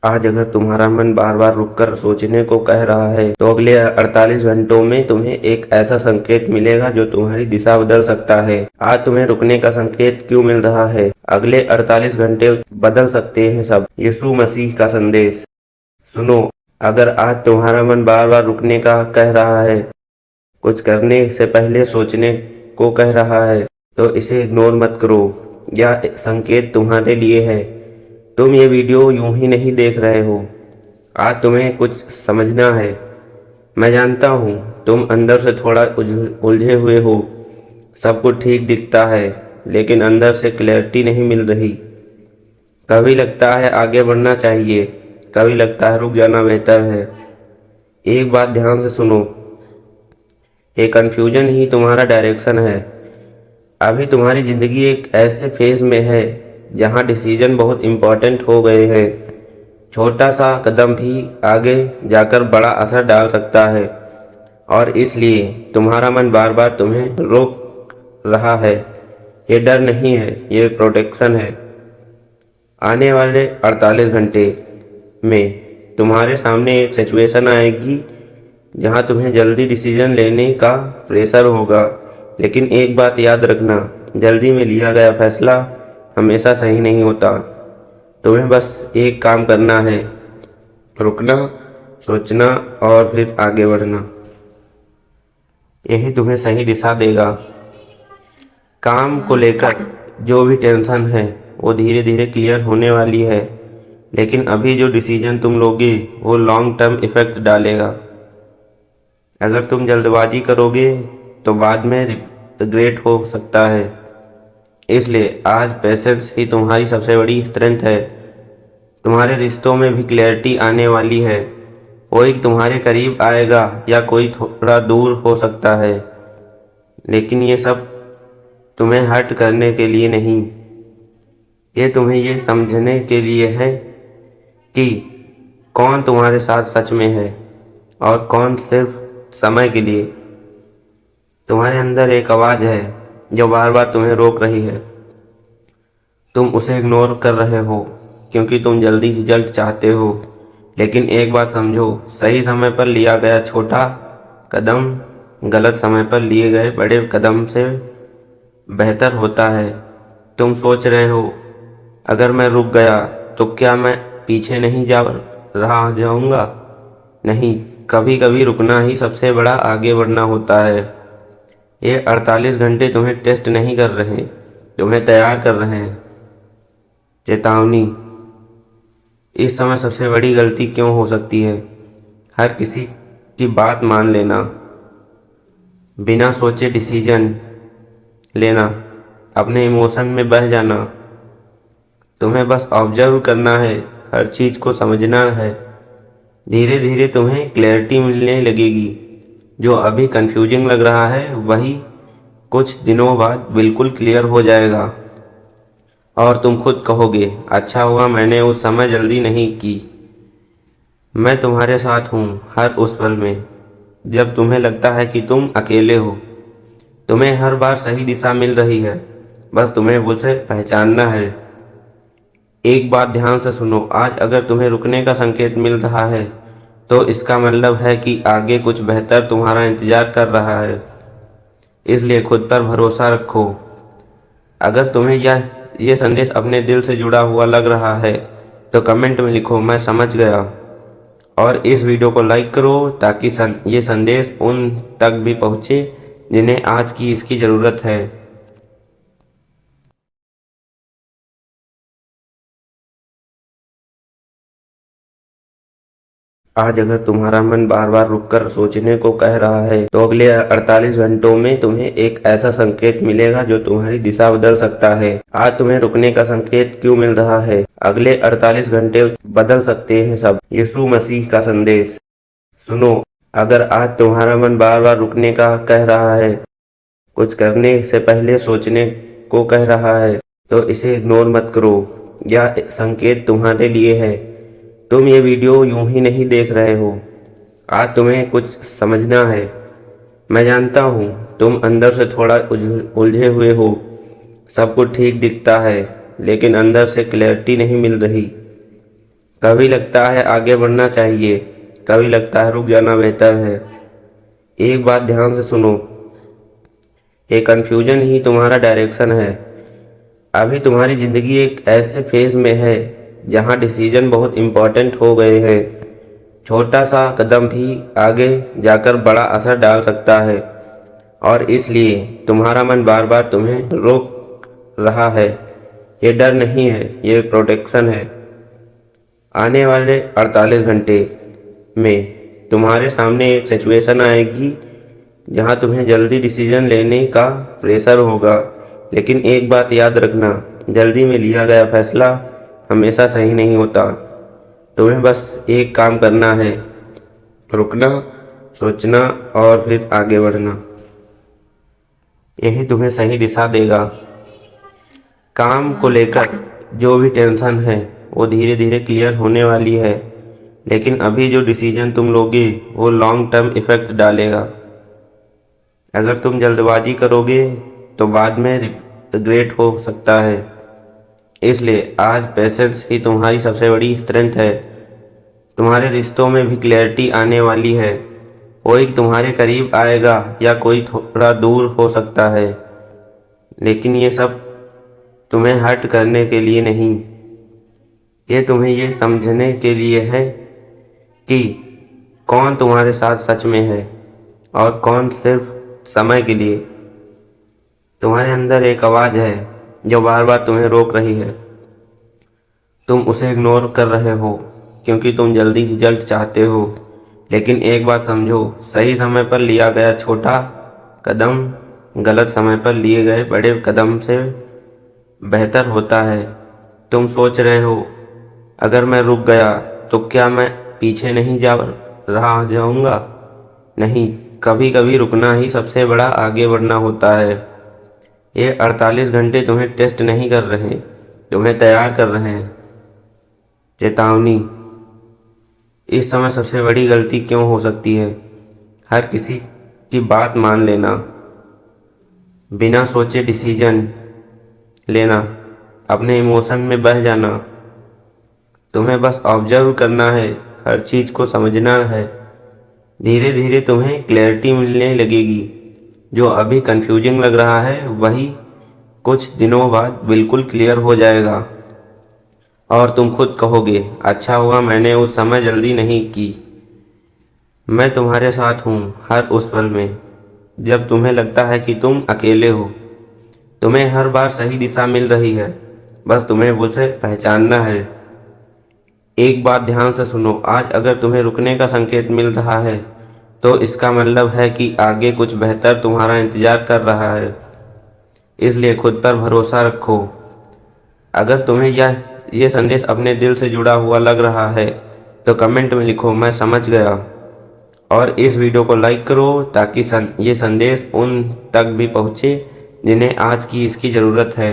आज अगर तुम्हारा मन बार बार रुककर सोचने को कह रहा है तो अगले 48 घंटों में तुम्हें एक ऐसा संकेत मिलेगा जो तुम्हारी दिशा बदल सकता है। आज तुम्हें रुकने का संकेत क्यों मिल रहा है? अगले 48 घंटे बदल सकते हैं सब। यीशु मसीह का संदेश सुनो। अगर आज तुम्हारा मन बार बार रुकने का कह रहा है, कुछ करने से पहले सोचने को कह रहा है, तो इसे इग्नोर मत करो। यह संकेत तुम्हारे लिए है। तुम ये वीडियो यूं ही नहीं देख रहे हो। आज तुम्हें कुछ समझना है। मैं जानता हूँ तुम अंदर से थोड़ा उलझे हुए हो। सब कुछ ठीक दिखता है लेकिन अंदर से क्लैरिटी नहीं मिल रही। कभी लगता है आगे बढ़ना चाहिए, कभी लगता है रुक जाना बेहतर है। एक बात ध्यान से सुनो, ये कन्फ्यूजन ही तुम्हारा डायरेक्शन है। अभी तुम्हारी ज़िंदगी एक ऐसे फेज में है जहाँ डिसीजन बहुत इम्पोर्टेंट हो गए हैं। छोटा सा कदम भी आगे जाकर बड़ा असर डाल सकता है और इसलिए तुम्हारा मन बार बार तुम्हें रोक रहा है। ये डर नहीं है, ये प्रोटेक्शन है। आने वाले 48 घंटे में तुम्हारे सामने एक सिचुएशन आएगी जहां तुम्हें जल्दी डिसीजन लेने का प्रेशर होगा। लेकिन एक बात याद रखना, जल्दी में लिया गया फैसला हमेशा सही नहीं होता। तुम्हें बस एक काम करना है, रुकना, सोचना और फिर आगे बढ़ना। यही तुम्हें सही दिशा देगा। काम को लेकर जो भी टेंशन है वो धीरे धीरे क्लियर होने वाली है, लेकिन अभी जो डिसीजन तुम लोगे वो लॉन्ग टर्म इफेक्ट डालेगा। अगर तुम जल्दबाजी करोगे तो बाद में रिग्रेट हो सकता है। इसलिए आज पेशेंस ही तुम्हारी सबसे बड़ी स्ट्रेंथ है। तुम्हारे रिश्तों में भी क्लैरिटी आने वाली है। कोई तुम्हारे करीब आएगा या कोई थोड़ा दूर हो सकता है, लेकिन ये सब तुम्हें हर्ट करने के लिए नहीं, ये तुम्हें ये समझने के लिए है कि कौन तुम्हारे साथ सच में है और कौन सिर्फ समय के लिए। तुम्हारे अंदर एक आवाज़ है जो बार बार तुम्हें रोक रही है। तुम उसे इग्नोर कर रहे हो क्योंकि तुम जल्दी रिजल्ट चाहते हो। लेकिन एक बात समझो, सही समय पर लिया गया छोटा कदम गलत समय पर लिए गए बड़े कदम से बेहतर होता है। तुम सोच रहे हो अगर मैं रुक गया तो क्या मैं पीछे नहीं जाऊंगा? नहीं, कभी कभी रुकना ही सबसे बड़ा आगे बढ़ना होता है। ये 48 घंटे तुम्हें टेस्ट नहीं कर रहे, तुम्हें तैयार कर रहे हैं। चेतावनी, इस समय सबसे बड़ी गलती क्यों हो सकती है? हर किसी की बात मान लेना, बिना सोचे डिसीजन लेना, अपने इमोशन में बह जाना। तुम्हें बस ऑब्जर्व करना है, हर चीज़ को समझना है। धीरे धीरे तुम्हें क्लैरिटी मिलने लगेगी। जो अभी कंफ्यूजिंग लग रहा है वही कुछ दिनों बाद बिल्कुल क्लियर हो जाएगा और तुम खुद कहोगे अच्छा हुआ मैंने उस समय जल्दी नहीं की। मैं तुम्हारे साथ हूँ हर उस पल में जब तुम्हें लगता है कि तुम अकेले हो। तुम्हें हर बार सही दिशा मिल रही है, बस तुम्हें उसे पहचानना है। एक बात ध्यान से सुनो, आज अगर तुम्हें रुकने का संकेत मिल रहा है तो इसका मतलब है कि आगे कुछ बेहतर तुम्हारा इंतजार कर रहा है। इसलिए खुद पर भरोसा रखो। अगर तुम्हें यह संदेश अपने दिल से जुड़ा हुआ लग रहा है तो कमेंट में लिखो मैं समझ गया, और इस वीडियो को लाइक करो ताकि ये संदेश उन तक भी पहुँचे जिन्हें आज की इसकी ज़रूरत है। आज अगर तुम्हारा मन बार बार रुककर सोचने को कह रहा है तो अगले 48 घंटों में तुम्हें एक ऐसा संकेत मिलेगा जो तुम्हारी दिशा बदल सकता है। आज तुम्हें रुकने का संकेत क्यों मिल रहा है? अगले 48 घंटे बदल सकते हैं सब। यीशु मसीह का संदेश सुनो। अगर आज तुम्हारा मन बार बार रुकने का कह रहा है, कुछ करने से पहले सोचने को कह रहा है, तो इसे इग्नोर मत करो। यह संकेत तुम्हारे लिए है। तुम ये वीडियो यूं ही नहीं देख रहे हो। आज तुम्हें कुछ समझना है। मैं जानता हूँ तुम अंदर से थोड़ा उलझे हुए हो। सब कुछ ठीक दिखता है लेकिन अंदर से क्लैरिटी नहीं मिल रही। कभी लगता है आगे बढ़ना चाहिए, कभी लगता है रुक जाना बेहतर है। एक बात ध्यान से सुनो, ये कन्फ्यूजन ही तुम्हारा डायरेक्शन है। अभी तुम्हारी ज़िंदगी एक ऐसे फेज में है जहाँ डिसीजन बहुत इम्पोर्टेंट हो गए हैं। छोटा सा कदम भी आगे जाकर बड़ा असर डाल सकता है, और इसलिए तुम्हारा मन बार बार तुम्हें रोक रहा है। ये डर नहीं है, ये प्रोटेक्शन है। आने वाले 48 घंटे में तुम्हारे सामने एक सिचुएशन आएगी जहां तुम्हें जल्दी डिसीजन लेने का प्रेशर होगा, लेकिन एक बात याद रखना, जल्दी में लिया गया फैसला हमेशा सही नहीं होता। तुम्हें बस एक काम करना है, रुकना, सोचना और फिर आगे बढ़ना। यही तुम्हें सही दिशा देगा। काम को लेकर जो भी टेंशन है वो धीरे धीरे क्लियर होने वाली है, लेकिन अभी जो डिसीजन तुम लोगे वो लॉन्ग टर्म इफेक्ट डालेगा। अगर तुम जल्दबाजी करोगे तो बाद में रिग्रेट हो सकता है। इसलिए आज पेशेंस ही तुम्हारी सबसे बड़ी स्ट्रेंथ है। तुम्हारे रिश्तों में भी क्लैरिटी आने वाली है। कोई तुम्हारे करीब आएगा या कोई थोड़ा दूर हो सकता है, लेकिन ये सब तुम्हें हर्ट करने के लिए नहीं, ये तुम्हें ये समझने के लिए है कि कौन तुम्हारे साथ सच में है और कौन सिर्फ समय के लिए। तुम्हारे अंदर एक आवाज़ है जो बार बार तुम्हें रोक रही है। तुम उसे इग्नोर कर रहे हो क्योंकि तुम जल्दी रिजल्ट चाहते हो, लेकिन एक बात समझो, सही समय पर लिया गया छोटा कदम गलत समय पर लिए गए बड़े कदम से बेहतर होता है। तुम सोच रहे हो अगर मैं रुक गया तो क्या मैं पीछे नहीं जाऊंगा? नहीं, कभी कभी रुकना ही सबसे बड़ा आगे बढ़ना होता है। ये 48 घंटे तुम्हें टेस्ट नहीं कर रहे, तुम्हें तैयार कर रहे हैं। चेतावनी, इस समय सबसे बड़ी गलती क्यों हो सकती है? हर किसी की बात मान लेना, बिना सोचे डिसीजन लेना, अपने इमोशन में बह जाना। तुम्हें बस ऑब्जर्व करना है, हर चीज़ को समझना है। धीरे धीरे तुम्हें क्लैरिटी मिलने लगेगी। जो अभी कंफ्यूजिंग लग रहा है वही कुछ दिनों बाद बिल्कुल क्लियर हो जाएगा, और तुम खुद कहोगे अच्छा हुआ मैंने उस समय जल्दी नहीं की। मैं तुम्हारे साथ हूँ हर उस पल में, जब तुम्हें लगता है कि तुम अकेले हो। तुम्हें हर बार सही दिशा मिल रही है, बस तुम्हें उसे पहचानना है। एक बात ध्यान से सुनो, आज अगर तुम्हें रुकने का संकेत मिल रहा है तो इसका मतलब है कि आगे कुछ बेहतर तुम्हारा इंतजार कर रहा है। इसलिए खुद पर भरोसा रखो। अगर तुम्हें ये संदेश अपने दिल से जुड़ा हुआ लग रहा है तो कमेंट में लिखो मैं समझ गया, और इस वीडियो को लाइक करो ताकि ये संदेश उन तक भी पहुँचे जिन्हें आज की इसकी ज़रूरत है।